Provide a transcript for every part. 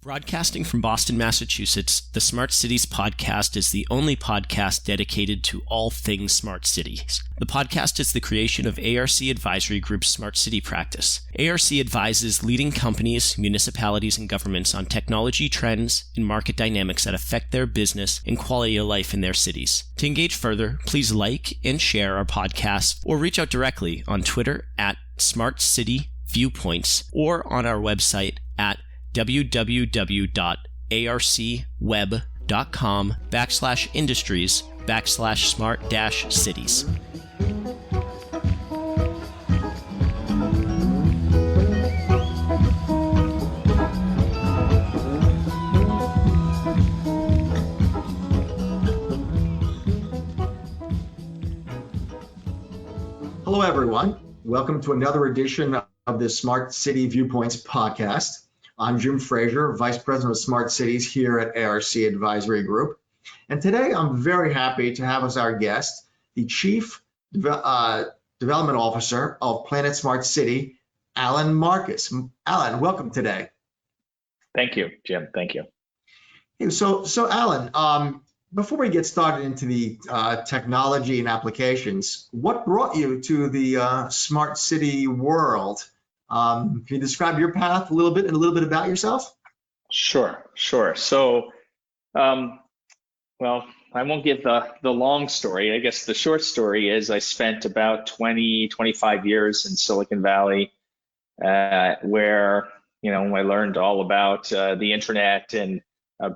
Broadcasting from Boston, Massachusetts, the Smart Cities podcast is the only podcast dedicated to all things smart cities. The podcast is the creation of ARC Advisory Group's Smart City practice. ARC advises leading companies, municipalities, and governments on technology trends and market dynamics that affect their business and quality of life in their cities. To engage further, please like and share our podcast or reach out directly on Twitter at Smart City Viewpoints or on our website at www.arcweb.com/industries/smart-cities. Hello, everyone. Welcome to another edition of the Smart City Viewpoints podcast. I'm Jim Frazier, Vice President of Smart Cities here at ARC Advisory Group. And today I'm very happy to have as our guest the Chief Development Officer of Planet Smart City, Alan Marcus. Alan, welcome today. Thank you, Jim. Thank you. Hey, so Alan, before we get started into the technology and applications, what brought you to the smart city world? Can you describe your path a little bit and a little bit about yourself? Sure. So, well, I won't give the long story. I guess the short story is I spent about 25 years in Silicon Valley, where, I learned all about the internet and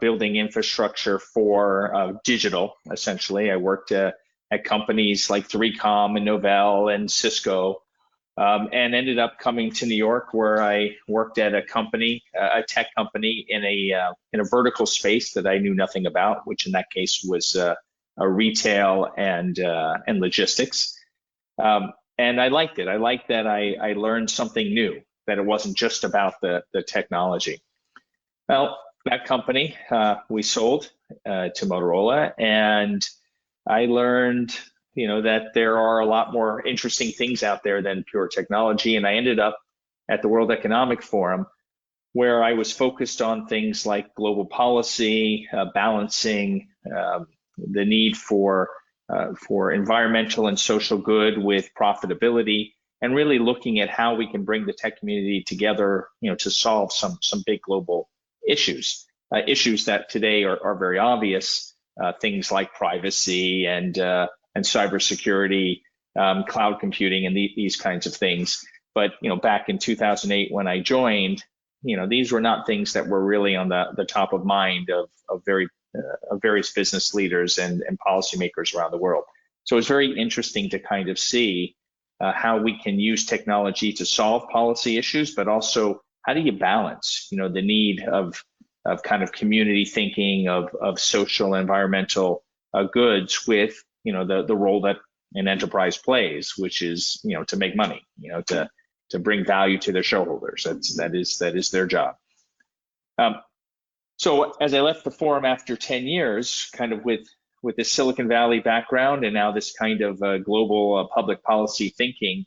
building infrastructure for digital, essentially. I worked at companies like 3Com and Novell and Cisco. And ended up coming to New York, where I worked at a company, a tech company in a vertical space that I knew nothing about, which in that case was a retail and logistics. And I liked it. I liked that I learned something new, that it wasn't just about the technology. Well, that company we sold to Motorola, and I learned that there are a lot more interesting things out there than pure technology. And I ended up at the World Economic Forum, where I was focused on things like global policy, balancing the need for environmental and social good with profitability, and really looking at how we can bring the tech community together, to solve some big global issues that today are very obvious, things like privacy and cybersecurity, cloud computing, and these kinds of things. But back in 2008 when I joined, these were not things that were really on the top of mind of various business leaders and policymakers around the world. So it's very interesting to kind of see how we can use technology to solve policy issues, but also how do you balance, the need of kind of community thinking of social environmental goods with the role that an enterprise plays, which is, to make money, to bring value to their shareholders. That is their job. So as I left the forum after 10 years, kind of with this Silicon Valley background and now this kind of global public policy thinking,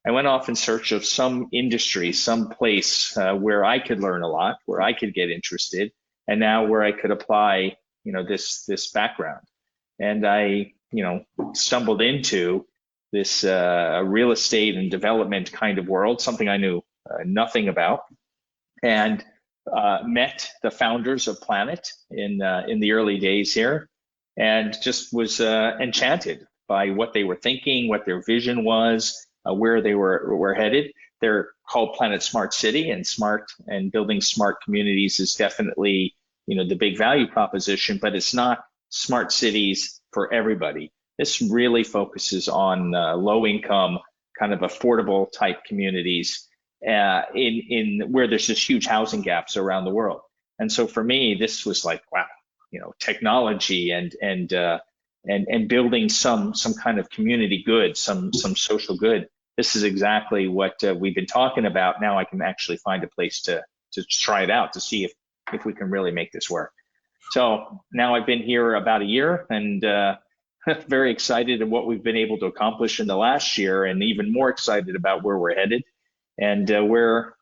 I went off in search of some industry, some place where I could learn a lot, where I could get interested, and now where I could apply, this background. And I stumbled into this real estate and development kind of world, something I knew nothing about, and met the founders of Planet in the early days here, and just was enchanted by what they were thinking, what their vision was, where they were headed. They're called Planet Smart City, and building smart communities is definitely the big value proposition, but it's not smart cities for everybody. This really focuses on low income, kind of affordable type communities in where there's just huge housing gaps around the world. And so for me, this was like, wow, technology and building some kind of community good, some social good. This is exactly what we've been talking about. Now I can actually find a place to try it out, to see if we can really make this work. So now I've been here about a year, and very excited at what we've been able to accomplish in the last year, and even more excited about where we're headed. And we're,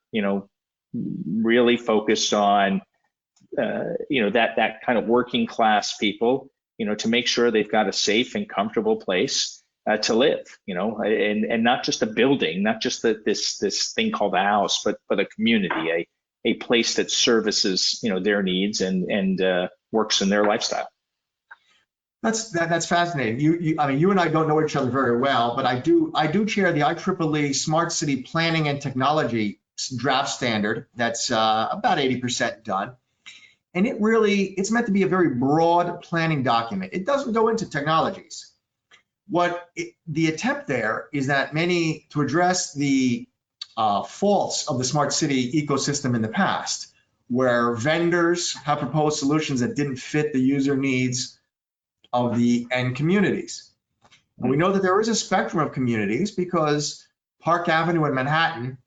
really focused on that kind of working class people, to make sure they've got a safe and comfortable place to live, and not just a building, not just this thing called a house, but a community, a place that services, their needs and works in their lifestyle. That's fascinating. You and I don't know each other very well, but I do chair the IEEE Smart City Planning and Technology draft standard. That's about 80% done. And it's meant to be a very broad planning document. It doesn't go into technologies. The attempt there is that to address the faults of the smart city ecosystem in the past, where vendors have proposed solutions that didn't fit the user needs of the end communities. And we know that there is a spectrum of communities because Park Avenue in Manhattan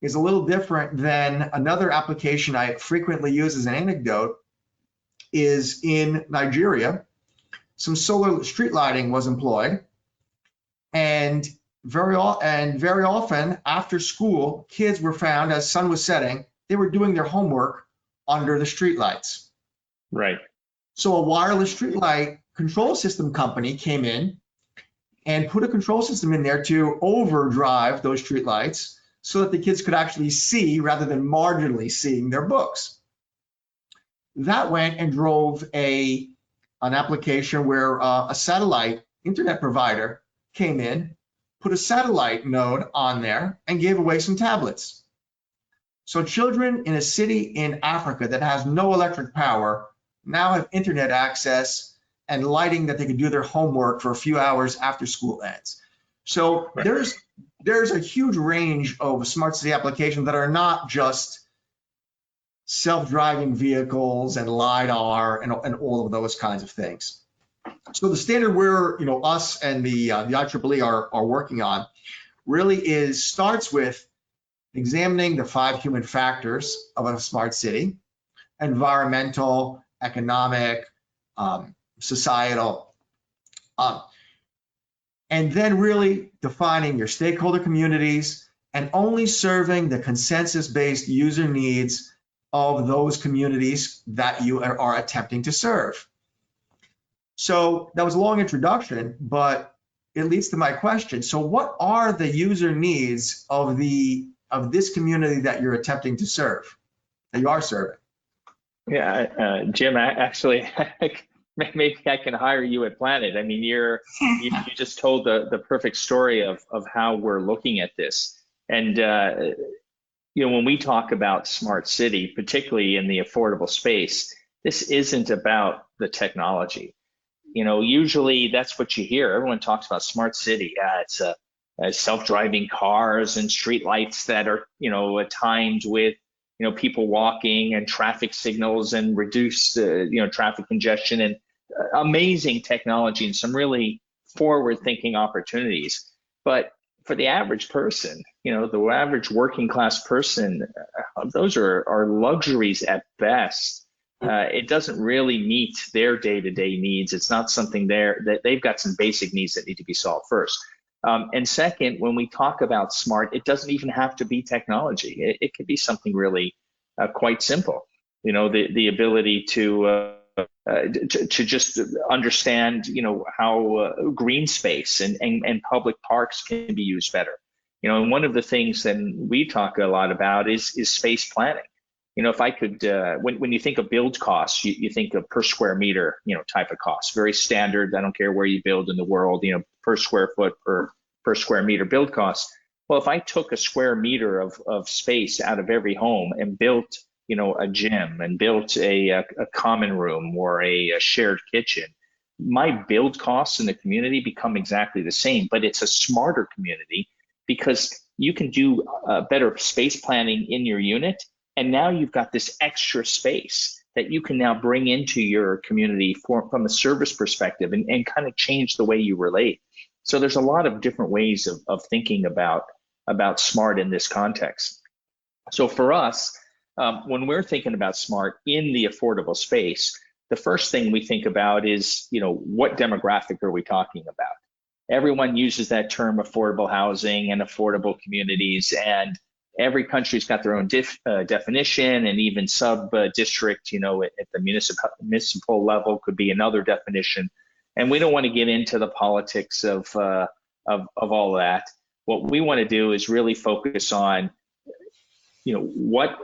is a little different than another application I frequently use as an anecdote is in Nigeria. Some solar street lighting was employed, and very often after school, kids were found as sun was setting, they were doing their homework under the street lights. Right. So a wireless streetlight control system company came in and put a control system in there to overdrive those streetlights so that the kids could actually see rather than marginally seeing their books. That went and drove an application where a satellite internet provider came in, put a satellite node on there, and gave away some tablets. So children in a city in Africa that has no electric power now have internet access and lighting that they can do their homework for a few hours after school ends. So right. there's a huge range of smart city applications that are not just self-driving vehicles and LiDAR and all of those kinds of things. So the standard us and the IEEE are working on really starts with examining the 5 human factors of a smart city: environmental, economic, societal, and then really defining your stakeholder communities and only serving the consensus-based user needs of those communities that you are attempting to serve. So that was a long introduction, but it leads to my question. So what are the user needs of this community that you're attempting to serve, that you are serving? Yeah, Jim, actually, maybe I can hire you at Planet. I mean, you just told the perfect story of how we're looking at this. And when we talk about smart city, particularly in the affordable space, this isn't about the technology. Usually that's what you hear. Everyone talks about smart city. It's self-driving cars and street lights that are timed with people walking and traffic signals and reduced traffic congestion and amazing technology and some really forward-thinking opportunities. But for the average person, the average working class person, those are luxuries at best. It doesn't really meet their day-to-day needs. It's not something that they've got some basic needs that need to be solved first. And second, when we talk about smart, it doesn't even have to be technology. It could be something really quite simple. The ability to just understand, how green space and public parks can be used better. And one of the things that we talk a lot about is space planning. If I could, when you think of build costs, you think of per square meter, type of cost, very standard. I don't care where you build in the world, per square foot, per square meter build costs. Well, if I took a square meter of space out of every home and built, a gym and built a common room or a shared kitchen, my build costs in the community become exactly the same, but it's a smarter community because you can do better space planning in your unit. And now you've got this extra space that you can now bring into your community from a service perspective and kind of change the way you relate. So there's a lot of different ways of thinking about smart in this context. So for us, when we're thinking about smart in the affordable space, the first thing we think about is, what demographic are we talking about? Everyone uses that term affordable housing and affordable communities, and every country's got their own definition, and even sub-district, at the municipal level could be another definition. And we don't want to get into the politics of all that. What we want to do is really focus on, what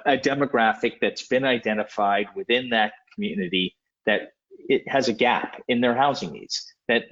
a demographic that's been identified within that community, that it has a gap in their housing needs, that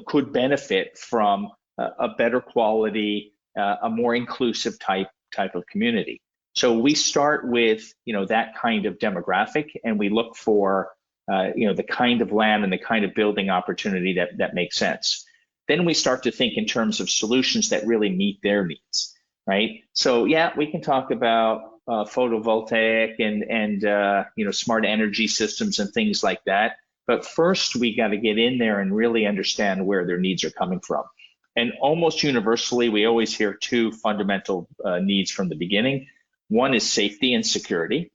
could benefit from a better quality, a more inclusive type of community. So we start with that kind of demographic, and we look for the kind of land and the kind of building opportunity that makes sense. Then we start to think in terms of solutions that really meet their needs, right? So yeah, we can talk about photovoltaic and smart energy systems and things like that. But first, we got to get in there and really understand where their needs are coming from. And almost universally, we always hear two fundamental needs from the beginning. One is safety and security,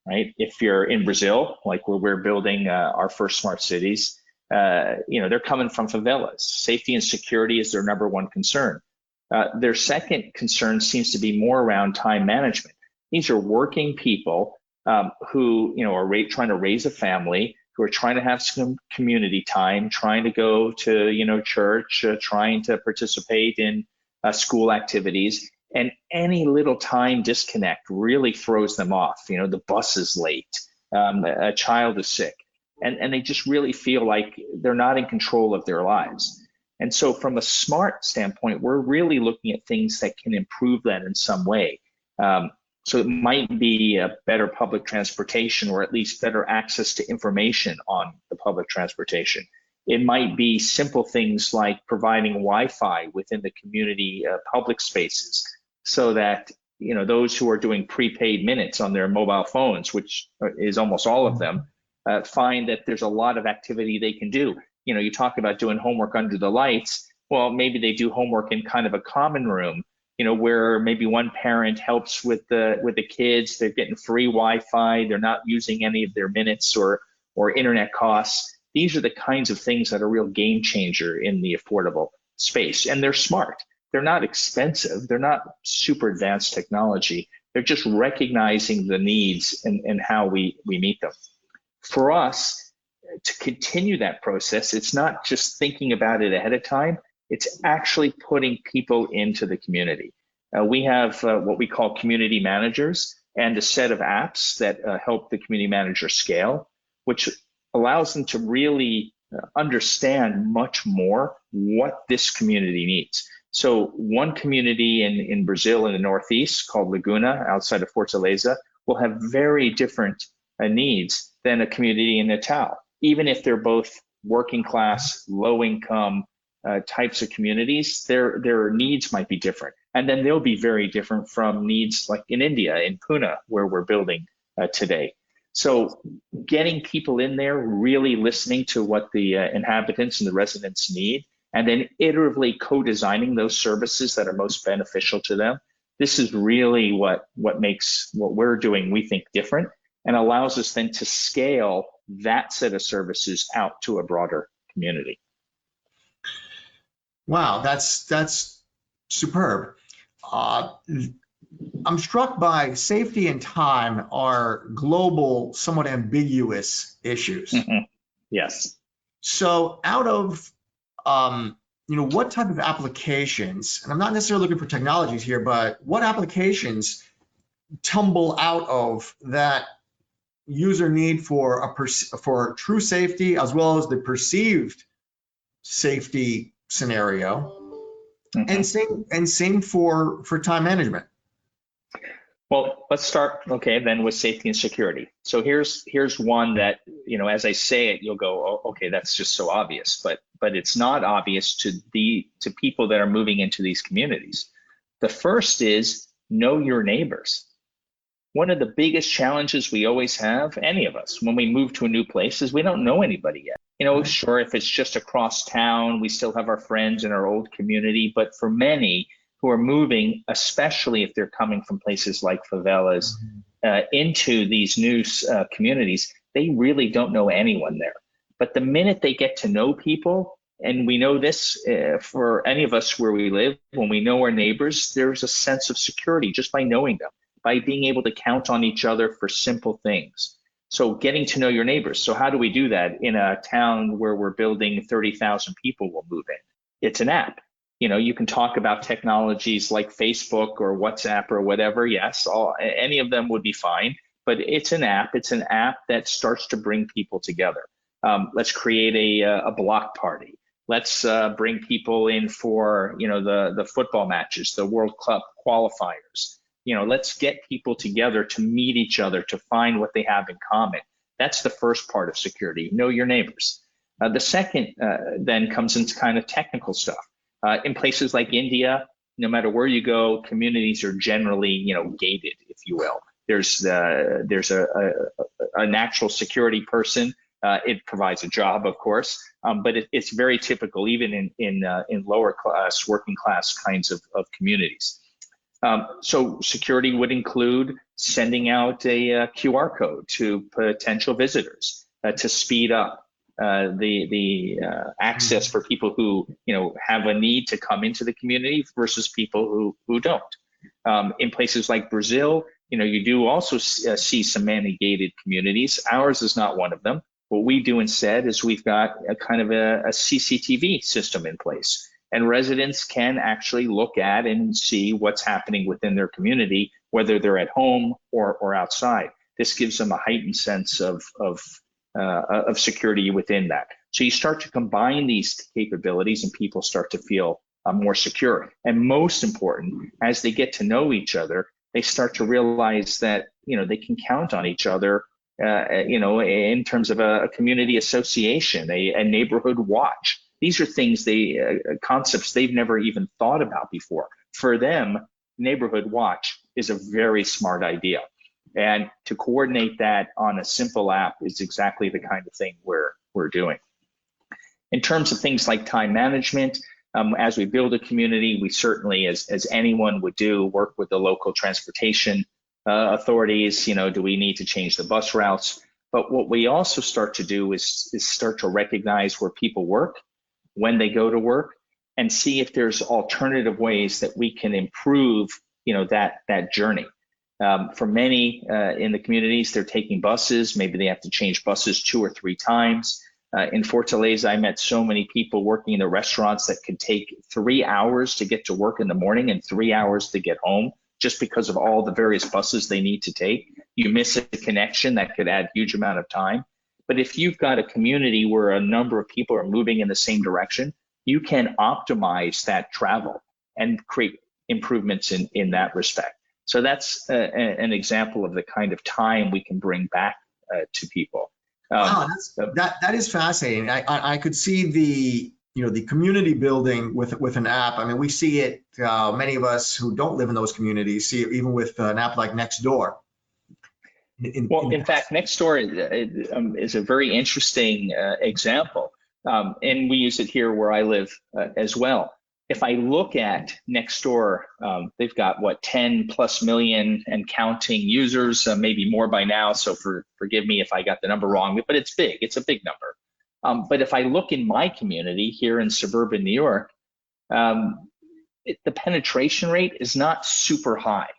right? If you're in Brazil, like where we're building our first smart cities, they're coming from favelas. Safety and security is their number one concern. Their second concern seems to be more around time management. These are working people who are trying to raise a family, who are trying to have some community time, trying to go to church, trying to participate in school activities, and any little time disconnect really throws them off. The bus is late, a child is sick, and they just really feel like they're not in control of their lives. And so from a smart standpoint, we're really looking at things that can improve that in some way. So it might be a better public transportation, or at least better access to information on the public transportation. It might be simple things like providing Wi-Fi within the community public spaces, so that those who are doing prepaid minutes on their mobile phones, which is almost all of them, find that there's a lot of activity they can do. You talk about doing homework under the lights. Well, maybe they do homework in kind of a common room, where maybe one parent helps with the kids. They're getting free Wi-Fi. They're not using any of their minutes or internet costs. These are the kinds of things that are a real game changer in the affordable space. And they're smart. They're not expensive. They're not super advanced technology. They're just recognizing the needs and how we meet them. For us to continue that process, it's not just thinking about it ahead of time. It's actually putting people into the community. We have what we call community managers, and a set of apps that help the community manager scale, which allows them to really understand much more what this community needs. So one community in Brazil in the Northeast called Laguna, outside of Fortaleza, will have very different needs than a community in Natal, even if they're both working class, low income types of communities. Their needs might be different. And then they'll be very different from needs like in India, in Pune, where we're building today. So getting people in there, really listening to what the inhabitants and the residents need, and then iteratively co-designing those services that are most beneficial to them. This is really what makes what we're doing, we think, different, and allows us then to scale that set of services out to a broader community. Wow, that's superb. I'm struck by safety and time are global, somewhat ambiguous issues. Mm-hmm. Yes. So out of, what type of applications, and I'm not necessarily looking for technologies here, but what applications tumble out of that user need for true safety as well as the perceived safety scenario, mm-hmm. and same for time management? Well, let's start then with safety and security. So here's one that, as I say it, you'll go, oh, okay, that's just so obvious, but it's not obvious to people that are moving into these communities. The first is know your neighbors. One of the biggest challenges we always have, any of us, when we move to a new place, is we don't know anybody yet. Sure, if it's just across town, we still have our friends in our old community, but for many who are moving, especially if they're coming from places like favelas, into these new communities, they really don't know anyone there. But the minute they get to know people, And we know this for any of us where we live, when we know our neighbors, there's a sense of security just by knowing them, by being able to count on each other for simple things. So getting to know your neighbors. So how do we do that in a town where we're building 30,000 people will move in? It's an app. You can talk about technologies like Facebook or WhatsApp or whatever. Yes, any of them would be fine, but it's an app. It's an app that starts to bring people together. Let's create a block party. Let's bring people in for the football matches, the World Cup qualifiers. Let's get people together to meet each other, to find what they have in common. That's the first part of security. Know your neighbors. The second then comes into kind of technical stuff. In places like India, no matter where you go, communities are generally, gated, if you will. There's a natural security person. It provides a job, of course, but it's very typical, even in lower class, working class kinds of communities. So security would include sending out a QR code to potential visitors to speed up the access for people who have a need to come into the community versus people who don't. In places like Brazil, you do also see some gated communities. Ours is not one of them. What we do instead is we've got a kind of a CCTV system in place, and residents can actually look at and see what's happening within their community, whether they're at home or outside. This gives them a heightened sense of security within that. So you start to combine these capabilities and people start to feel more secure. And most important, as they get to know each other, they start to realize that, they can count on each other, in terms of a community association, a neighborhood watch. These are things concepts they've never even thought about before. For them, neighborhood watch is a very smart idea. And to coordinate that on a simple app is exactly the kind of thing we're doing. In terms of things like time management, as we build a community, we certainly, as anyone would do, work with the local transportation authorities. Do we need to change the bus routes? But what we also start to do is start to recognize where people work, when they go to work, and see if there's alternative ways that we can improve, that journey. For many in the communities, they're taking buses. Maybe they have to change buses 2 or 3 times. In Fortaleza, I met so many people working in the restaurants that could take 3 hours to get to work in the morning and 3 hours to get home, just because of all the various buses they need to take. You miss a connection that could add huge amount of time. But if you've got a community where a number of people are moving in the same direction, you can optimize that travel and create improvements in that respect. So that's an example of the kind of time we can bring back to people. Wow, that is fascinating. I could see the community building with an app. I mean, we see it. Many of us who don't live in those communities see it even with an app like Nextdoor. In fact, Nextdoor is a very interesting example, and we use it here where I live as well. If I look at Nextdoor, they've got 10+ million and counting users, maybe more by now. So forgive me if I got the number wrong, but it's big. It's a big number. But if I look in my community here in suburban New York, the penetration rate is not super high.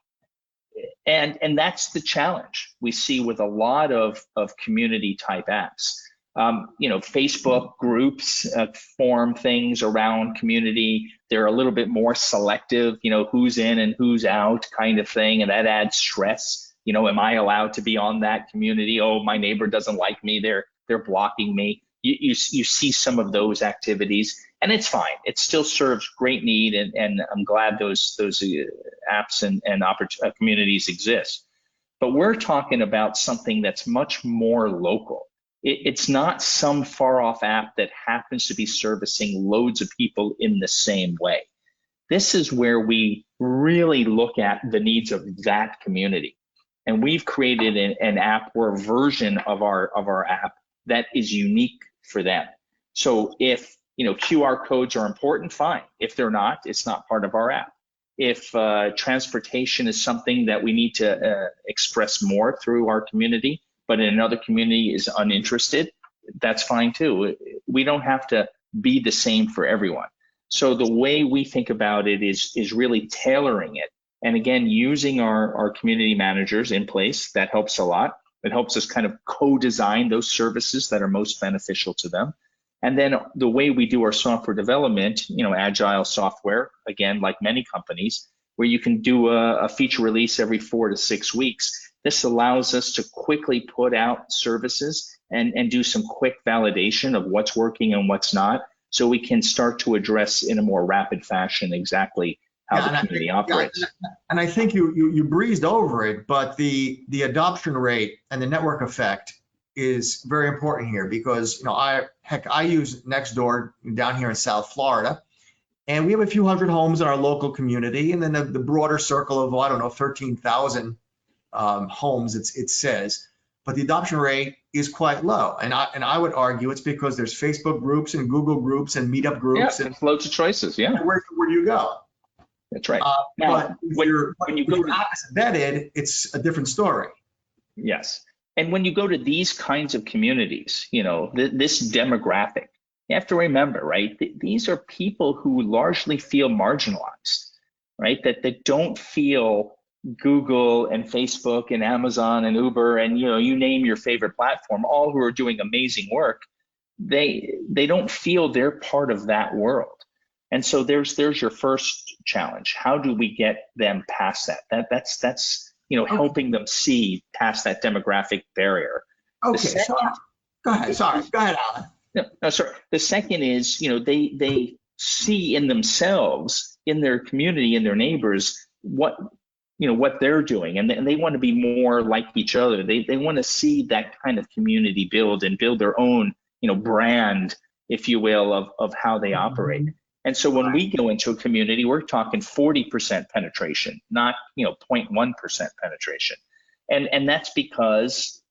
And that's the challenge we see with a lot of community type apps. Facebook groups form things around community. They're a little bit more selective, who's in and who's out kind of thing. And that adds stress. Am I allowed to be on that community? Oh, my neighbor doesn't like me. They're blocking me. You see some of those activities, and it's fine. It still serves great need, and I'm glad those apps and communities exist. But we're talking about something that's much more local. It's not some far off app that happens to be servicing loads of people in the same way. This is where we really look at the needs of that community. And we've created an app or a version of our app that is unique for them. So if QR codes are important, fine. If they're not, it's not part of our app. If transportation is something that we need to express more through our community, but in another community is uninterested, that's fine too. We don't have to be the same for everyone. So the way we think about it is really tailoring it. And again, using our community managers in place, that helps a lot. It helps us kind of co-design those services that are most beneficial to them. And then the way we do our software development, agile software, again, like many companies, where you can do a feature release every 4 to 6 weeks. This allows us to quickly put out services and do some quick validation of what's working and what's not, so we can start to address in a more rapid fashion exactly how the community operates. And I think you breezed over it, but the adoption rate and the network effect is very important here, because I use Nextdoor down here in South Florida, and we have a few hundred homes in our local community, and then the broader circle of, I don't know, 13,000 homes it says, but the adoption rate is quite low. And I would argue it's because there's Facebook groups and Google groups and meetup groups. Yeah, and loads of choices. Yeah. Where do you go? That's right. Now, when you go to embedded, it's a different story. Yes. And when you go to these kinds of communities, this demographic, you have to remember, right? These are people who largely feel marginalized, right? That don't feel Google and Facebook and Amazon and Uber and you name your favorite platform, all who are doing amazing work. They don't feel they're part of that world. And so there's your first challenge. How do we get them past that? That's helping them see past that demographic barrier. Okay, go ahead, Alan. No, sorry. The second is, they see in themselves, in their community, in their neighbors, what they're doing, and they want to be more like each other. They want to see that kind of community build their own, brand, if you will, of how they operate. And so when we go into a community, we're talking 40% penetration, not 0.1% penetration, and that's because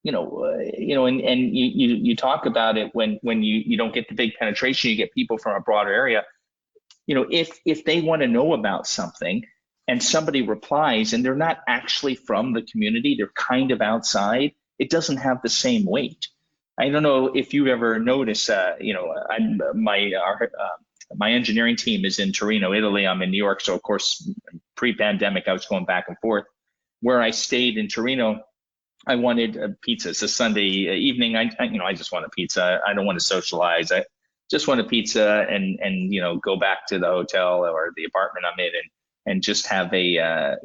and you talk about it when you don't get the big penetration, you get people from a broader area. If they want to know about something and somebody replies and they're not actually from the community, they're kind of outside, it doesn't have the same weight. I don't know if you ever notice, my engineering team is in Torino, Italy. I'm in New York. So of course, pre-pandemic, I was going back and forth. Where I stayed in Torino, I wanted a pizza. It's a Sunday evening. I just want a pizza. I don't want to socialize. I just want a pizza and go back to the hotel or the apartment I'm in and just have a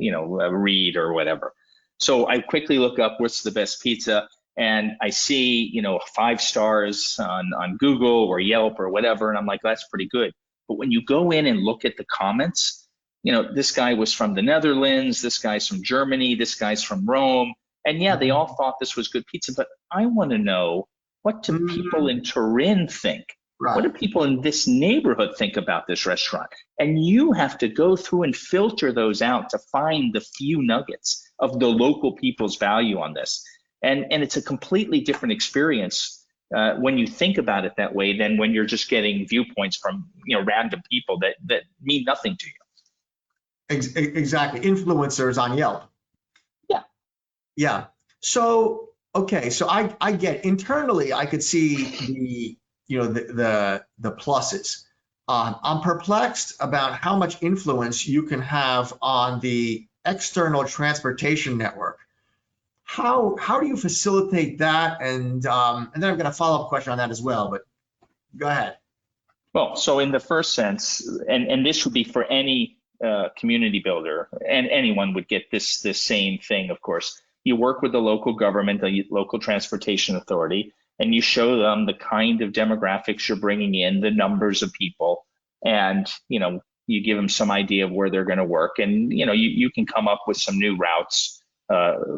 read or whatever. So I quickly look up what's the best pizza, and I see 5 stars on Google or Yelp or whatever, and I'm like, that's pretty good. But when you go in and look at the comments, this guy was from the Netherlands, this guy's from Germany, this guy's from Rome, and yeah, they all thought this was good pizza. But I want to know, what do people in Turin think? Right. What do people in this neighborhood think about this restaurant? And you have to go through and filter those out to find the few nuggets of the local people's value on this. And it's a completely different experience when you think about it that way than when you're just getting viewpoints from random people that mean nothing to you. Exactly. Influencers on Yelp. Yeah. Yeah. So, okay. So I get internally, I could see the pluses. I'm perplexed about how much influence you can have on the external transportation network. How do you facilitate that? And then I'm going to follow up question on that as well, but go ahead. Well, so in the first sense, and this would be for any community builder, and anyone would get this same thing, of course. You work with the local government, the local transportation authority, and you show them the kind of demographics you're bringing in, the numbers of people, and you give them some idea of where they're going to work, and you can come up with some new routes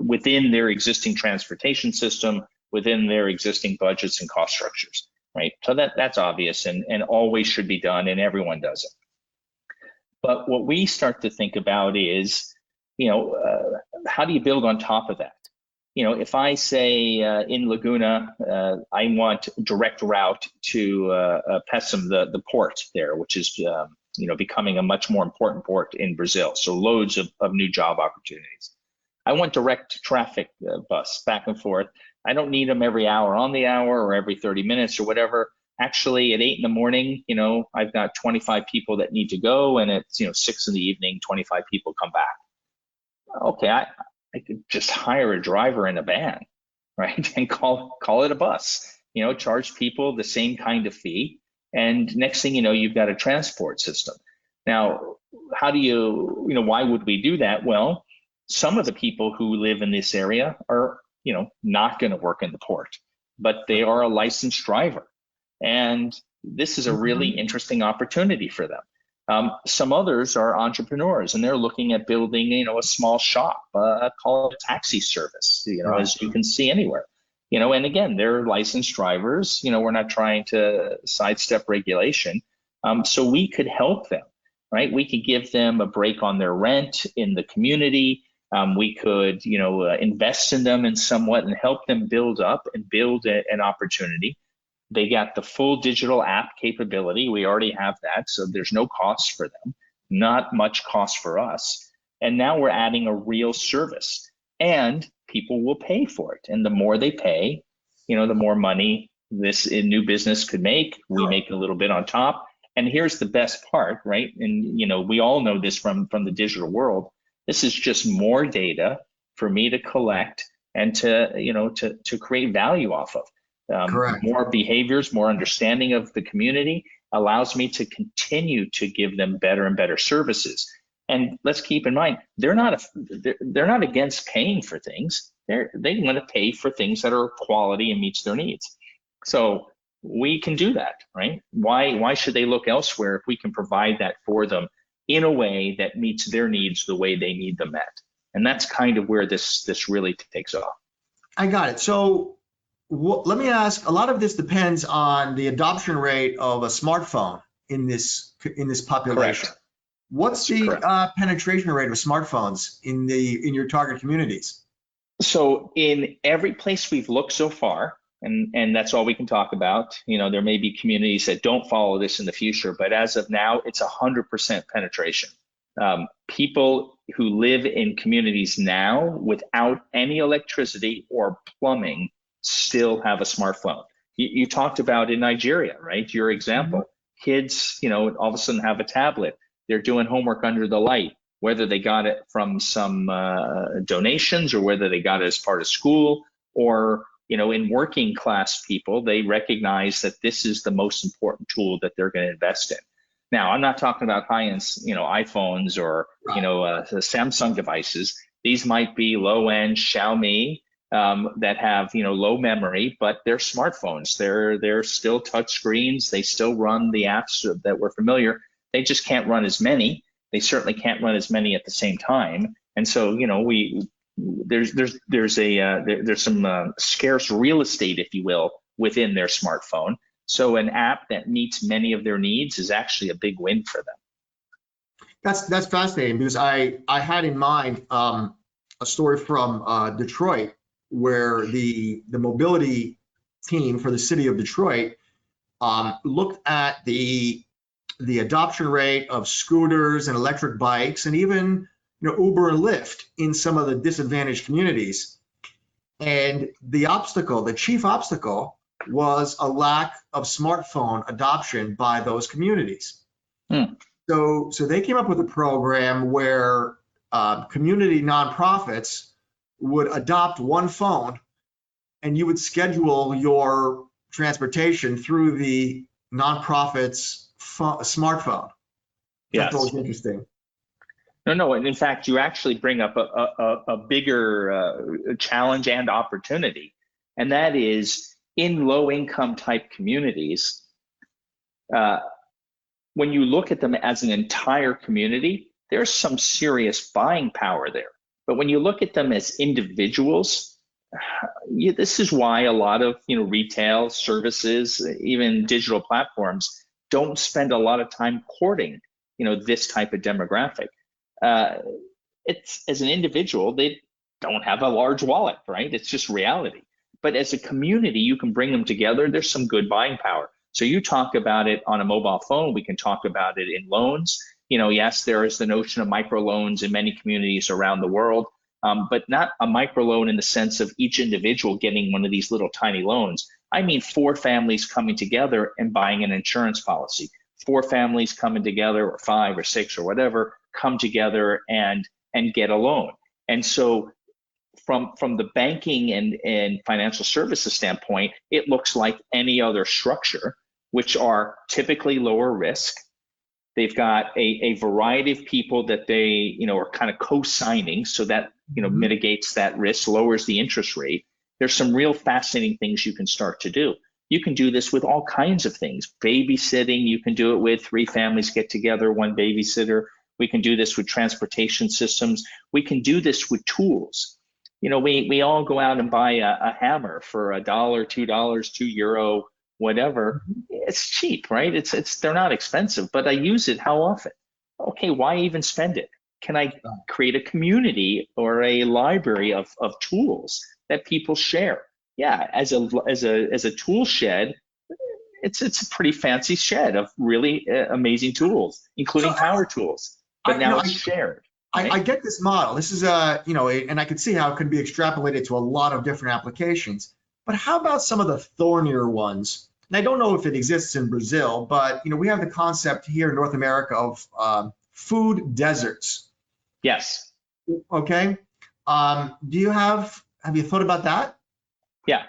within their existing transportation system, within their existing budgets and cost structures, right? So that's obvious and always should be done, and everyone does it. But what we start to think about is, how do you build on top of that? If I say in Laguna, I want direct route to Pecém, the port there, which is becoming a much more important port in Brazil. So loads of new job opportunities. I want direct traffic bus back and forth. I don't need them every hour on the hour or every 30 minutes or whatever. actually at 8 in the morning, I've got 25 people that need to go, and it's 6 in the evening, 25 people come back. Okay, I could just hire a driver in a van, right, and call it a bus. Charge people the same kind of fee, and next thing you know, you've got a transport system. Now, how do why would we do that? Well, some of the people who live in this area are, not going to work in the port, but they are a licensed driver. And this is a really interesting opportunity for them. Some others are entrepreneurs, and they're looking at building, a small shop, call it a taxi service, Right. as you can see anywhere. And again, they're licensed drivers. We're not trying to sidestep regulation. So we could help them, right? We could give them a break on their rent in the community. We could, invest in them in somewhat and help them build up and build an opportunity. They got the full digital app capability. We already have that, so there's no cost for them, not much cost for us. And now we're adding a real service, and people will pay for it. And the more they pay, the more money this new business could make. We make a little bit on top. And here's the best part, right? And we all know this from the digital world. This is just more data for me to collect and to create value off of. More behaviors, more understanding of the community allows me to continue to give them better and better services. And let's keep in mind, they're not against paying for things. They want to pay for things that are quality and meets their needs. So we can do that, right? Why should they look elsewhere if we can provide that for them in a way that meets their needs the way they need them met? And that's kind of where this really takes off. I got it. So let me ask, a lot of this depends on the adoption rate of a smartphone in this population. Correct. What's the penetration rate of smartphones in your target communities? So in every place we've looked so far, and that's all we can talk about, there may be communities that don't follow this in the future, but as of now, it's 100% penetration. People who live in communities now without any electricity or plumbing still have a smartphone. You talked about in Nigeria, right? Your example. Kids, all of a sudden have a tablet. They're doing homework under the light, whether they got it from some donations or whether they got it as part of school, or in working class people, they recognize that this is the most important tool that they're going to invest in. Now, I'm not talking about high-end, iPhones or Samsung devices. These might be low-end Xiaomi that have low memory, but they're smartphones. They're still touch screens. They still run the apps that we're familiar. They just can't run as many. They certainly can't run as many at the same time. And so, there's some scarce real estate, if you will, within their smartphone. So an app that meets many of their needs is actually a big win for them. That's fascinating, because I had in mind a story from Detroit, where the mobility team for the city of Detroit looked at the adoption rate of scooters and electric bikes, and even Uber and Lyft in some of the disadvantaged communities. And the chief obstacle was a lack of smartphone adoption by those communities. So they came up with a program where community nonprofits would adopt one phone, and you would schedule your transportation through the nonprofit's smartphone. Yes. That was interesting. No, and in fact, you actually bring up a bigger challenge and opportunity, and that is in low-income type communities. When you look at them as an entire community, there's some serious buying power there. But when you look at them as individuals, this is why a lot of retail services, even digital platforms, don't spend a lot of time courting this type of demographic. It's as an individual, they don't have a large wallet, right? It's just reality. But as a community, you can bring them together. There's some good buying power. So you talk about it on a mobile phone. We can talk about it in loans. Yes, there is the notion of microloans in many communities around the world, but not a microloan in the sense of each individual getting one of these little tiny loans. I mean 4 families coming together and buying an insurance policy. 4 families coming together, or 5 or 6 or whatever, come together and get a loan. And so from the banking and financial services standpoint, it looks like any other structure, which are typically lower risk. They've got a variety of people that they, are kind of co-signing, so that, mitigates that risk, lowers the interest rate. There's some real fascinating things you can start to do. You can do this with all kinds of things. Babysitting, you can do it with 3 families get together, 1 babysitter. We can do this with transportation systems. We can do this with tools. We all go out and buy a hammer for $1, $2, €2, whatever. It's cheap, right? They're not expensive, but I use it how often? Okay, why even spend it? Can I create a community or a library of tools that people share? Yeah, as a tool shed, it's a pretty fancy shed of really amazing tools, including power tools. But now it's shared. I get this model. This is and I can see how it can be extrapolated to a lot of different applications. But how about some of the thornier ones? And I don't know if it exists in Brazil, but we have the concept here in North America of food deserts. Yes. Okay. Have you thought about that? Yeah.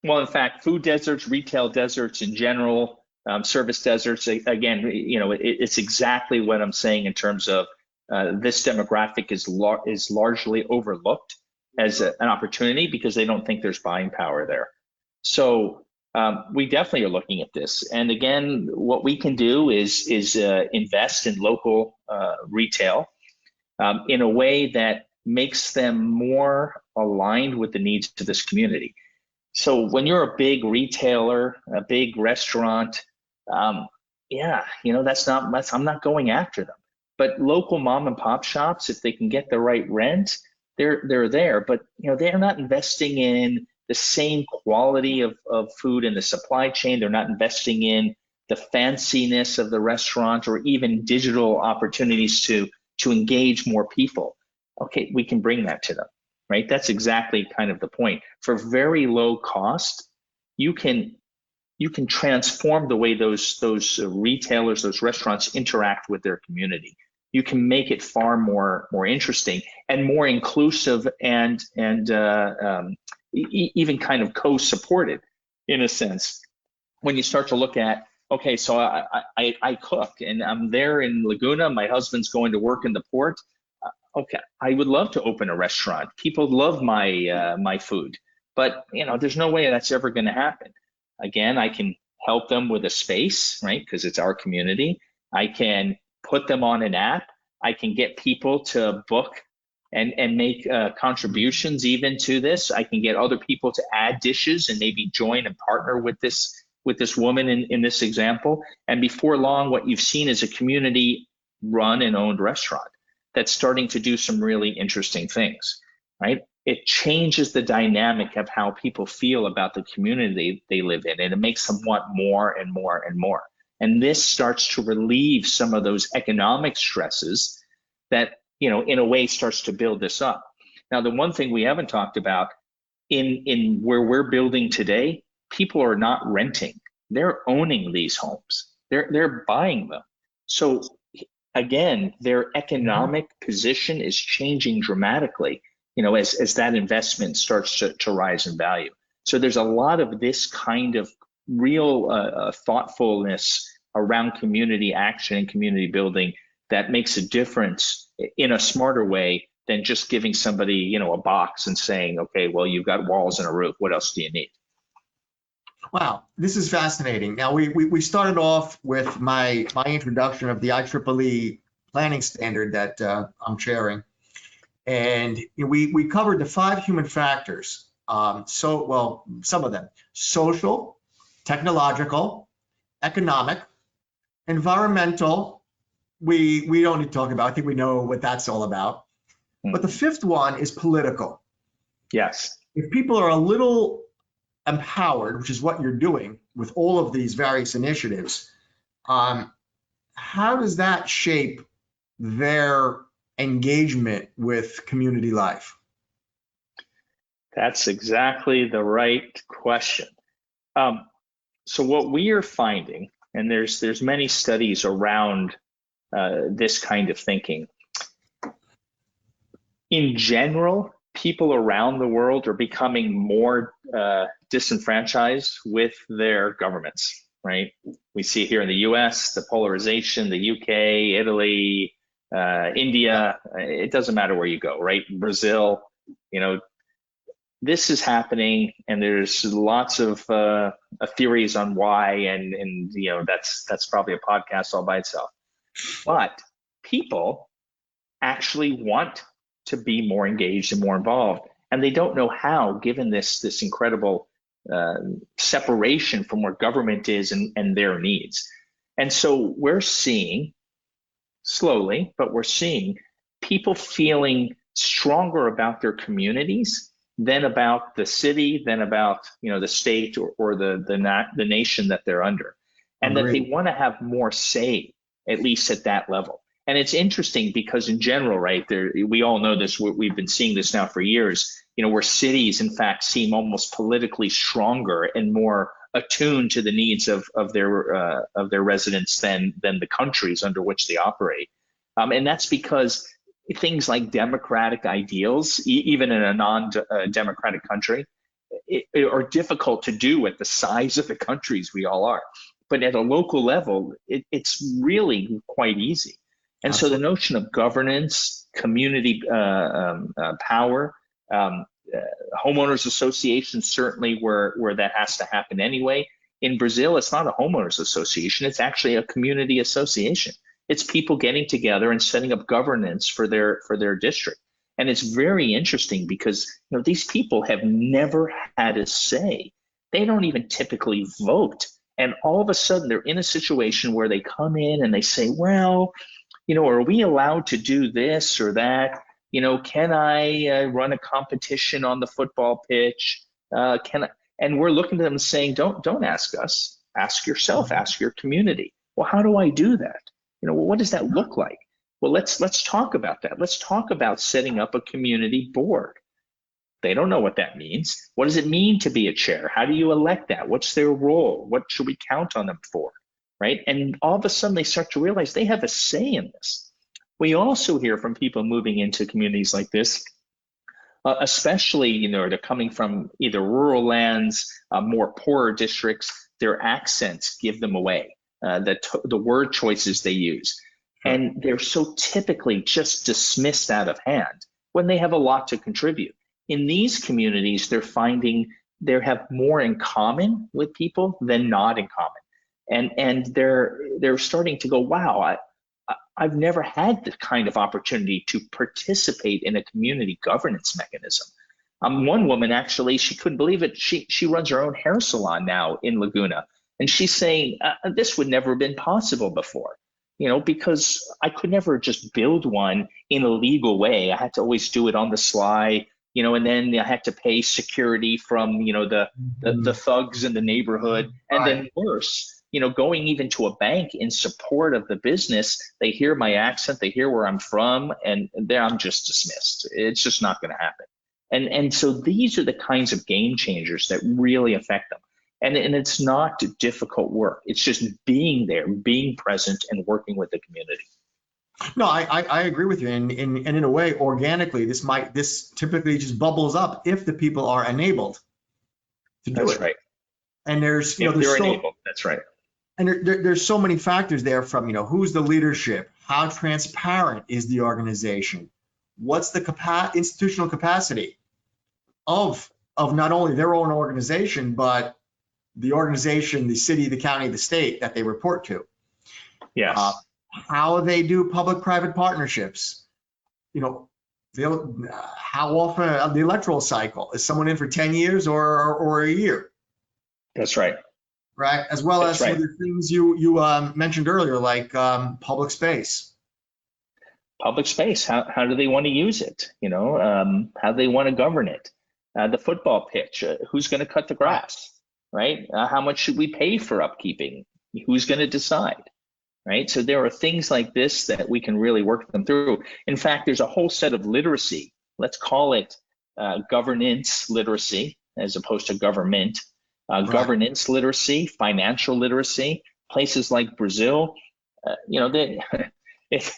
Well, in fact, food deserts, retail deserts in general, service deserts, again, it's exactly what I'm saying in terms of this demographic is largely overlooked as an opportunity because they don't think there's buying power there. So we definitely are looking at this. And again, what we can do is invest in local retail in a way that makes them more aligned with the needs of this community. So when you're a big retailer, a big restaurant, I'm not going after them. But local mom and pop shops, if they can get the right rent, they're there. But they're not investing in the same quality of food in the supply chain. They're not investing in the fanciness of the restaurant or even digital opportunities to engage more people. Okay, we can bring that to them, right? That's exactly kind of the point. For very low cost, you can transform the way those retailers, those restaurants interact with their community. You can make it far more interesting and more inclusive and even kind of co-supported in a sense. When you start to look at, okay, so I cook and I'm there in Laguna, my husband's going to work in the port. Okay, I would love to open a restaurant. People love my food, but there's no way that's ever going to happen. Again, I can help them with a space, right? Because it's our community. I can put them on an app. I can get people to book and make contributions even to this. I can get other people to add dishes and maybe join and partner with this woman in this example. And before long, what you've seen is a community run and owned restaurant that's starting to do some really interesting things, right? It changes the dynamic of how people feel about the community they live in, and it makes them want more and more and more. And this starts to relieve some of those economic stresses that, in a way starts to build this up. Now, the one thing we haven't talked about in where we're building today, people are not renting. They're owning these homes. They're buying them. So again, their economic position is changing dramatically, as that investment starts to rise in value. So there's a lot of this kind of real thoughtfulness around community action and community building that makes a difference in a smarter way than just giving somebody, a box and saying, okay, well, you've got walls and a roof. What else do you need? Wow, this is fascinating. Now, we started off with my introduction of the IEEE planning standard that I'm chairing. And we covered the 5 human factors. Some of them: social, technological, economic, environmental. We don't need to talk about. I think we know what that's all about. But the 5th one is political. Yes. If people are a little empowered, which is what you're doing with all of these various initiatives, how does that shape their engagement with community life? That's exactly the right question. So what we are finding, and there's many studies around this kind of thinking. In general, people around the world are becoming more disenfranchised with their governments, right? We see here in the US, the polarization, the UK, Italy, India, it doesn't matter where you go, right? Brazil, this is happening, and there's lots of theories on why, and that's probably a podcast all by itself. But people actually want to be more engaged and more involved, and they don't know how, given this incredible separation from where government is and their needs. And so we're seeing, slowly, but we're seeing people feeling stronger about their communities than about the city, than about the state or the nation that they're under, and that they want to have more say, at least at that level. And it's interesting because in general, right, we all know this, we've been seeing this now for years, where cities in fact seem almost politically stronger and more attuned to the needs of their residents than the countries under which they operate. And that's because things like democratic ideals, even in a non-democratic country, are difficult to do at the size of the countries we all are. But at a local level, it's really quite easy. And Absolutely. So the notion of governance, community power, homeowners associations, certainly where that has to happen anyway. In Brazil, it's not a homeowners association, it's actually a community association. It's people getting together and setting up governance for their district. And it's very interesting because these people have never had a say. They don't even typically vote. And all of a sudden they're in a situation where they come in and they say, well, are we allowed to do this or that? Can I run a competition on the football pitch? Can I? And we're looking at them saying, don't ask us, ask yourself, ask your community. Well, how do I do that? What does that look like? Well, let's talk about that. Let's talk about setting up a community board. They don't know what that means. What does it mean to be a chair? How do you elect that? What's their role? What should we count on them for? Right? And all of a sudden they start to realize they have a say in this. We also hear from people moving into communities like this, especially, they're coming from either rural lands, more poorer districts, their accents give them away, the word choices they use. And they're so typically just dismissed out of hand when they have a lot to contribute. In these communities, they're finding they have more in common with people than not in common. And they're starting to go, wow, I've never had the kind of opportunity to participate in a community governance mechanism. One woman, actually, she couldn't believe it. She runs her own hair salon now in Laguna. And she's saying, this would never have been possible before, because I could never just build one in a legal way. I had to always do it on the sly, and then I had to pay security from, the thugs in the neighborhood. And then worse, going even to a bank in support of the business, they hear my accent, they hear where I'm from, and then I'm just dismissed. It's just not going to happen. And so these are the kinds of game changers that really affect them. And it's not difficult work. It's just being there, being present, and working with the community. No, I agree with you. And in a way, organically, this typically just bubbles up if the people are enabled to do it. That's right. And there's, if they're enabled, that's right. And there's so many factors there from, who's the leadership, how transparent is the organization, what's the institutional capacity of not only their own organization, but the organization, the city, the county, the state that they report to. Yes. How they do public-private partnerships. How often the electoral cycle, is someone in for 10 years or a year? That's right. Right, as well as some of the things you mentioned earlier, like public space. Public space. How do they want to use it? How do they want to govern it? The football pitch. Who's going to cut the grass? Right. How much should we pay for upkeeping? Who's going to decide? Right. So there are things like this that we can really work them through. In fact, there's a whole set of literacy. Let's call it governance literacy as opposed to government. Right. governance literacy, financial literacy. Places like Brazil, it,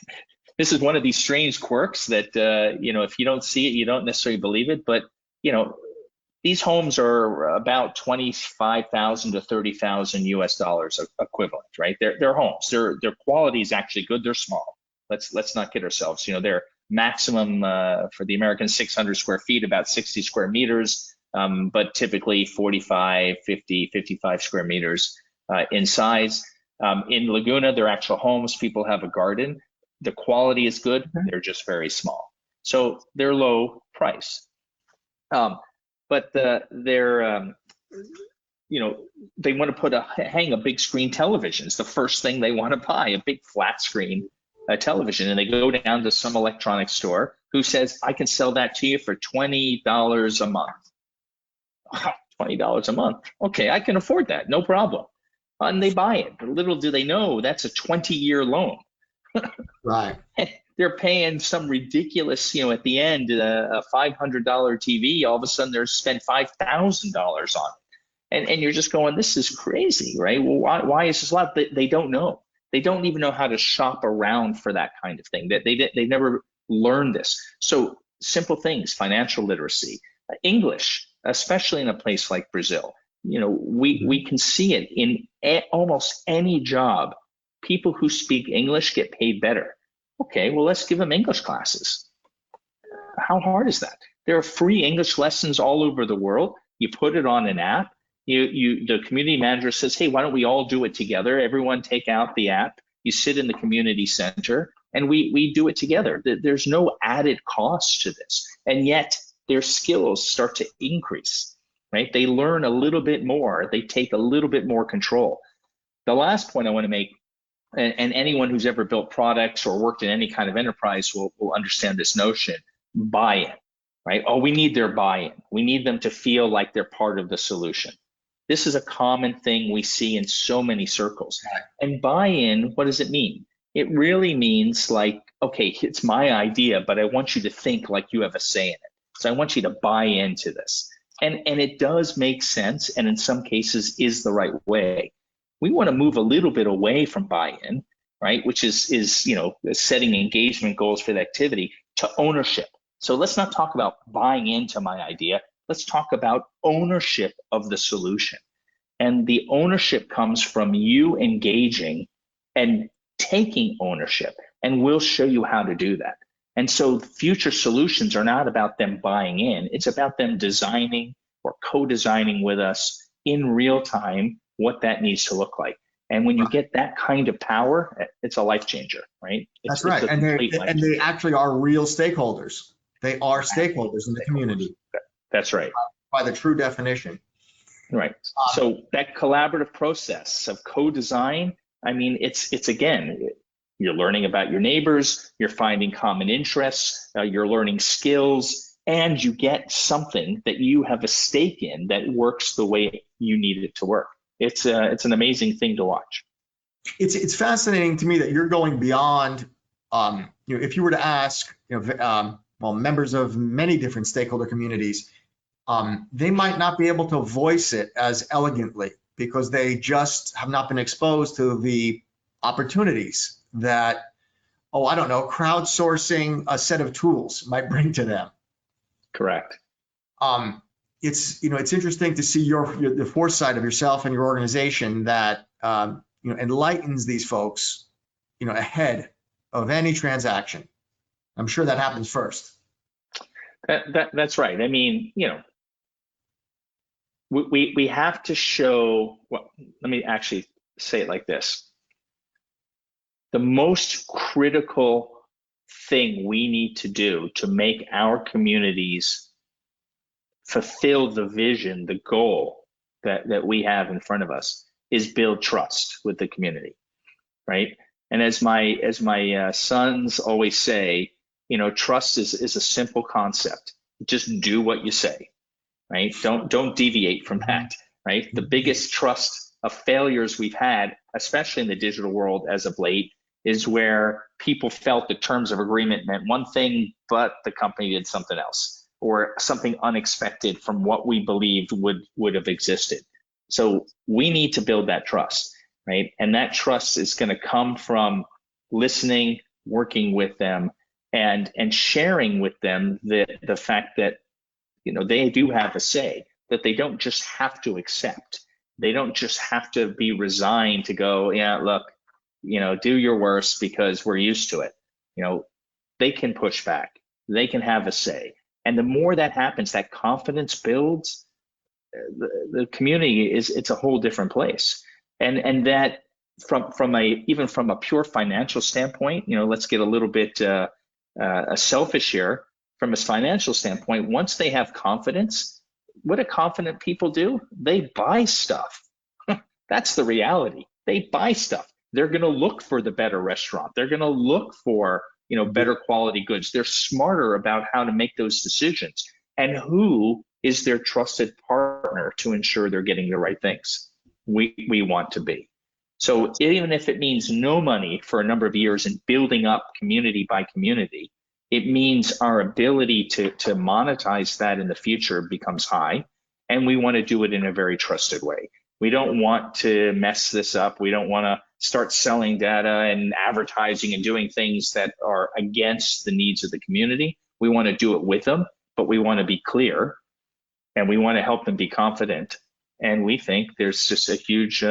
this is one of these strange quirks that, if you don't see it, you don't necessarily believe it. But, these homes are about 25,000 to 30,000 US dollars equivalent, right? They're homes. Their quality is actually good. They're small. Let's not kid ourselves. Their maximum for the American 600 square feet, about 60 square meters, but typically 45, 50, 55 square meters in size. In Laguna, they're actual homes. People have a garden. The quality is good. They're just very small. So they're low price. But they're, they want to hang a big screen television. It's the first thing they want to buy, a big flat screen television. And they go down to some electronics store who says, I can sell that to you for $20 a month. $20 a month. Okay, I can afford that. No problem. And they buy it. But little do they know that's a 20-year loan. Right. They're paying some ridiculous, at the end, a $500 TV. All of a sudden, they're spent $5,000 on it, and you're just going, this is crazy, right? Well, why is this a lot? They don't know. They don't even know how to shop around for that kind of thing. That they never learned this. So simple things, financial literacy, English, especially in a place like Brazil. We can see it in almost any job. People who speak English get paid better. Okay, well, let's give them English classes. How hard is that? There are free English lessons all over the world. You put it on an app. The community manager says, hey, why don't we all do it together? Everyone take out the app. You sit in the community center, and we do it together. There's no added cost to this. And yet their skills start to increase, right? They learn a little bit more. They take a little bit more control. The last point I want to make, and anyone who's ever built products or worked in any kind of enterprise will understand this notion, buy-in, right? Oh, we need their buy-in. We need them to feel like they're part of the solution. This is a common thing we see in so many circles. And buy-in, what does it mean? It really means like, okay, it's my idea, but I want you to think like you have a say in it. So I want you to buy into this. And it does make sense, and in some cases is the right way. We want to move a little bit away from buy-in, right? Which is setting engagement goals for the activity, to ownership. So let's not talk about buying into my idea. Let's talk about ownership of the solution. And the ownership comes from you engaging and taking ownership. And we'll show you how to do that. And so future solutions are not about them buying in. It's about them designing or co-designing with us in real time what that needs to look like. And when you get that kind of power, it's a life changer, right? That's right. And they actually are real stakeholders. They are stakeholders in the community. That's right. By the true definition. Right. So that collaborative process of co-design, I mean, it's again, you're learning about your neighbors, you're finding common interests, you're learning skills, and you get something that you have a stake in that works the way you need it to work. It's an amazing thing to watch. It's fascinating to me that you're going beyond. If you were to ask, members of many different stakeholder communities, they might not be able to voice it as elegantly because they just have not been exposed to the opportunities that, crowdsourcing a set of tools might bring to them. Correct. It's interesting to see the foresight of yourself and your organization that enlightens these folks ahead of any transaction. I'm sure that happens first. That's right. I mean, we have to show. Well, let me actually say it like this: the most critical thing we need to do to make our communities fulfill the vision, the goal that we have in front of us, is build trust with the community, right? And as my sons always say, trust is a simple concept. Just do what you say, right? Don't deviate from that, right? The biggest trust of failures we've had, especially in the digital world as of late, is where people felt the terms of agreement meant one thing, but the company did something else, or something unexpected from what we believed would have existed. So we need to build that trust, right? And that trust is going to come from listening, working with them, and sharing with them the fact that they do have a say, that they don't just have to accept. They don't just have to be resigned to go, yeah, look, do your worst because we're used to it. They can push back. They can have a say. And the more that happens, that confidence builds, the community it's a whole different place. And that even from a pure financial standpoint, let's get a little bit selfish here. From a financial standpoint, once they have confidence, what do confident people do? They buy stuff. That's the reality. They buy stuff. They're going to look for the better restaurant. They're going to look for better quality goods. They're smarter about how to make those decisions. And who is their trusted partner to ensure they're getting the right things? We want to be. So even if it means no money for a number of years and building up community by community, it means our ability to monetize that in the future becomes high, and we want to do it in a very trusted way. We don't want to mess this up. We don't want to start selling data and advertising and doing things that are against the needs of the community. We want to do it with them, but we want to be clear, and we want to help them be confident. And we think there's just a huge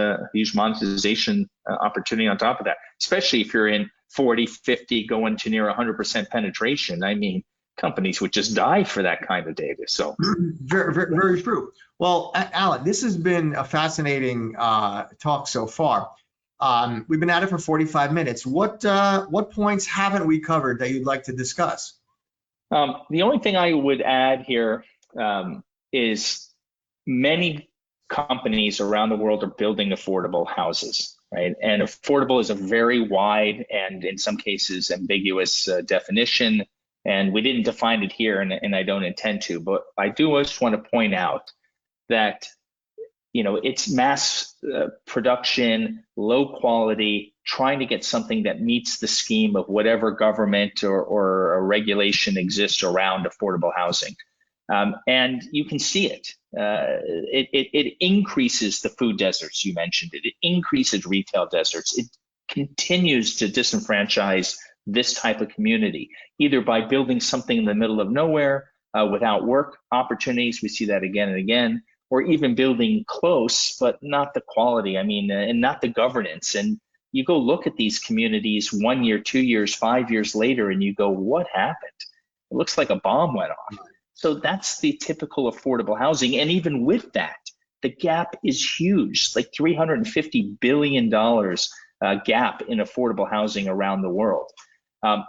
monetization opportunity on top of that, especially if you're in 40, 50, going to near 100% penetration. I mean, companies would just die for that kind of data. So very, very, very true. Well, Alan, this has been a fascinating talk so far. We've been at it for 45 minutes. What points haven't we covered that you'd like to discuss? The only thing I would add here is many companies around the world are building affordable houses, right? And affordable is a very wide and in some cases ambiguous definition. And we didn't define it here, and I don't intend to, but I do just want to point out that, it's mass production, low quality, trying to get something that meets the scheme of whatever government or a regulation exists around affordable housing. And you can see it. It increases the food deserts, you mentioned it. It increases retail deserts. It continues to disenfranchise this type of community, either by building something in the middle of nowhere without work opportunities. We see that again and again, or even building close, but not the quality, and not the governance. And you go look at these communities 1 year, 2 years, 5 years later, and you go, what happened? It looks like a bomb went off. So that's the typical affordable housing. And even with that, the gap is huge, like $350 billion gap in affordable housing around the world.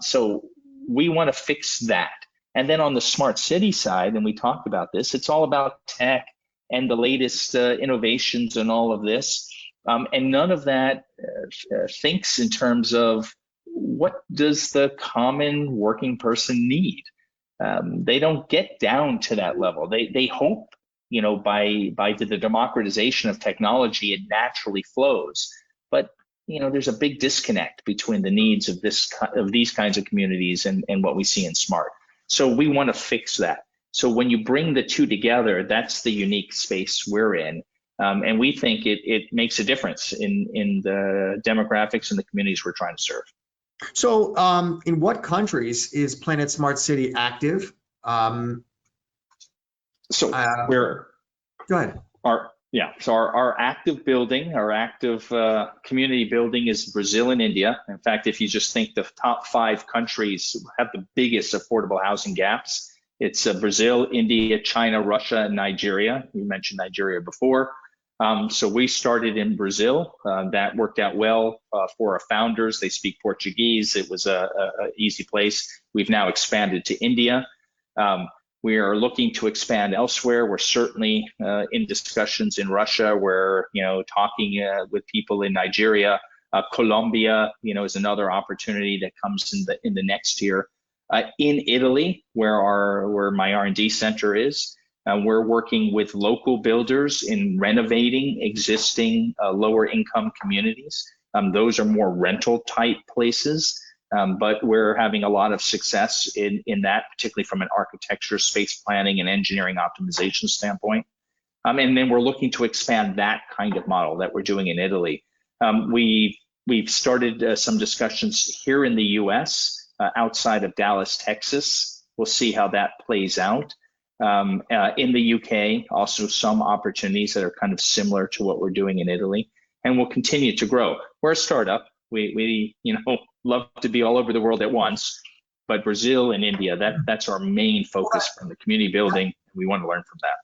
So we want to fix that. And then on the smart city side, and we talked about this, it's all about tech and the latest innovations and all of this. And none of that thinks in terms of what does the common working person need. They don't get down to that level. They hope, by the democratization of technology, it naturally flows. But there's a big disconnect between the needs of these kinds of communities and what we see in smart. So we want to fix that. So when you bring the two together, that's the unique space we're in. And we think it makes a difference in the demographics and the communities we're trying to serve. So in what countries is Planet Smart City active? Go ahead. Our active building, our active community building is Brazil and India. In fact, if you just think the top 5 countries have the biggest affordable housing gaps, it's Brazil, India, China, Russia, and Nigeria. You mentioned Nigeria before. So we started in Brazil. That worked out well for our founders. They speak Portuguese. It was a easy place. We've now expanded to India. We are looking to expand elsewhere. We're certainly in discussions in Russia. We're talking with people in Nigeria. Colombia, is another opportunity that comes in the next year. In Italy, where my R&D center is, we're working with local builders in renovating existing lower income communities. Those are more rental type places, but we're having a lot of success in that, particularly from an architecture, space planning, and engineering optimization standpoint. And then we're looking to expand that kind of model that we're doing in Italy. We've started some discussions here in the US, outside of Dallas, Texas. We'll see how that plays out. In the UK, also some opportunities that are kind of similar to what we're doing in Italy, and we'll continue to grow. We're a startup. We love to be all over the world at once, but Brazil and India, that's our main focus from the community building. We want to learn from that.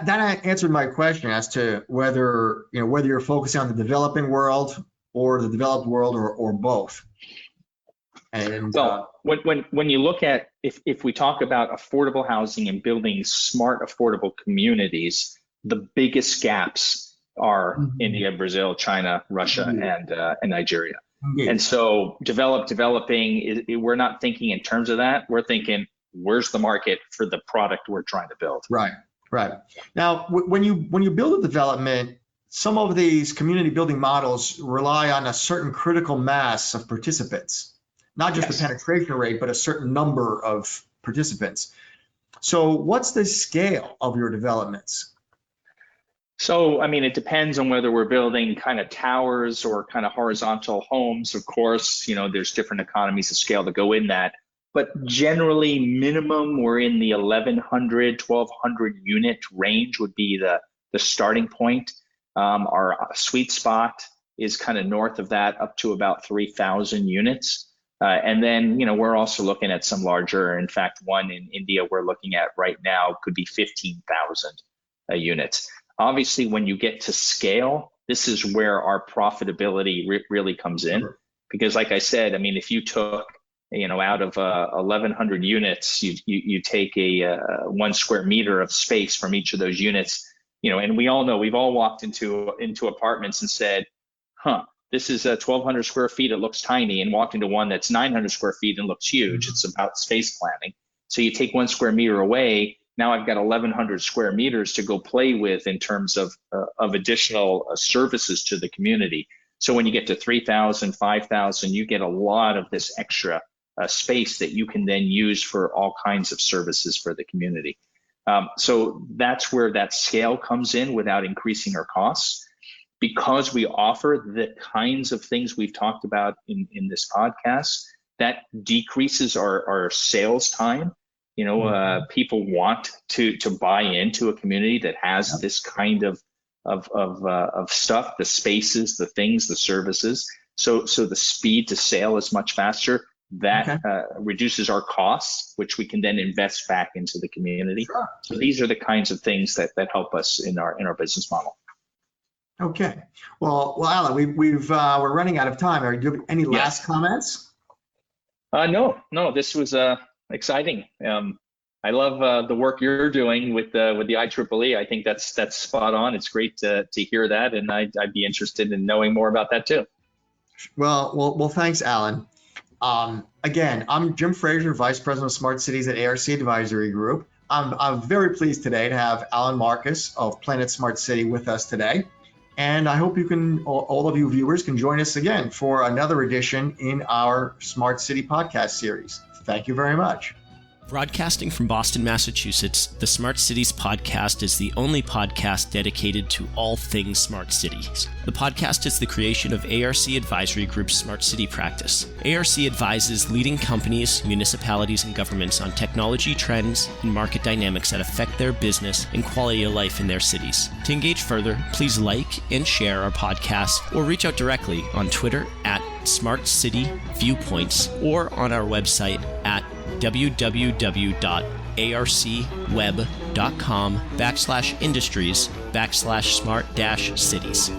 That answered my question as to whether you're focusing on the developing world or the developed world or both. And well, when you look at if we talk about affordable housing and building smart, affordable communities, the biggest gaps are India, Brazil, China, Russia, and Nigeria. And so developing, we're not thinking in terms of that. We're thinking, where's the market for the product we're trying to build? Right. Now, when you build a development, some of these community building models rely on a certain critical mass of participants, not just the penetration rate, but a certain number of participants. So what's the scale of your developments? So, it depends on whether we're building kind of towers or kind of horizontal homes. Of course, there's different economies of scale that go in that. But generally, minimum, we're in the 1,100, 1,200 unit range would be the starting point. Our sweet spot is kind of north of that, up to about 3,000 units. And then, we're also looking at some larger. In fact, one in India we're looking at right now could be 15,000 units. Obviously, when you get to scale, this is where our profitability really comes in. Because like I said, if you took, out of 1,100 units, you take a 1 square meter of space from each of those units, and we all know, we've all walked into apartments and said, this is 1,200 square feet, it looks tiny, and walked into one that's 900 square feet and looks huge. It's about space planning. So you take 1 square meter away, now I've got 1,100 square meters to go play with in terms of additional services to the community. So when you get to 3,000, 5,000, you get a lot of this extra space that you can then use for all kinds of services for the community. So that's where that scale comes in without increasing our costs. Because we offer the kinds of things we've talked about in this podcast, that decreases our sales time. People want to buy into a community that has this kind of stuff, the spaces, the things, the services. So the speed to sale is much faster. That reduces our costs, which we can then invest back into the community. Sure. So these are the kinds of things that help us in our business model. Okay. Well, Alan, we're running out of time. Do you have any last comments? No. This was exciting. I love the work you're doing with the IEEE. I think that's spot on. It's great to hear that, and I'd be interested in knowing more about that too. Well, thanks, Alan. Again, I'm Jim Frazier, Vice President of Smart Cities at ARC Advisory Group. I'm very pleased today to have Alan Marcus of Planet Smart City with us today. And I hope all of you viewers can join us again for another edition in our Smart City podcast series. Thank you very much. Broadcasting from Boston, Massachusetts, the Smart Cities podcast is the only podcast dedicated to all things smart cities. The podcast is the creation of ARC Advisory Group's Smart City practice. ARC advises leading companies, municipalities, and governments on technology trends and market dynamics that affect their business and quality of life in their cities. To engage further, please like and share our podcast or reach out directly on Twitter at Smart City Viewpoints or on our website at www.arcweb.com/industries/smart-cities.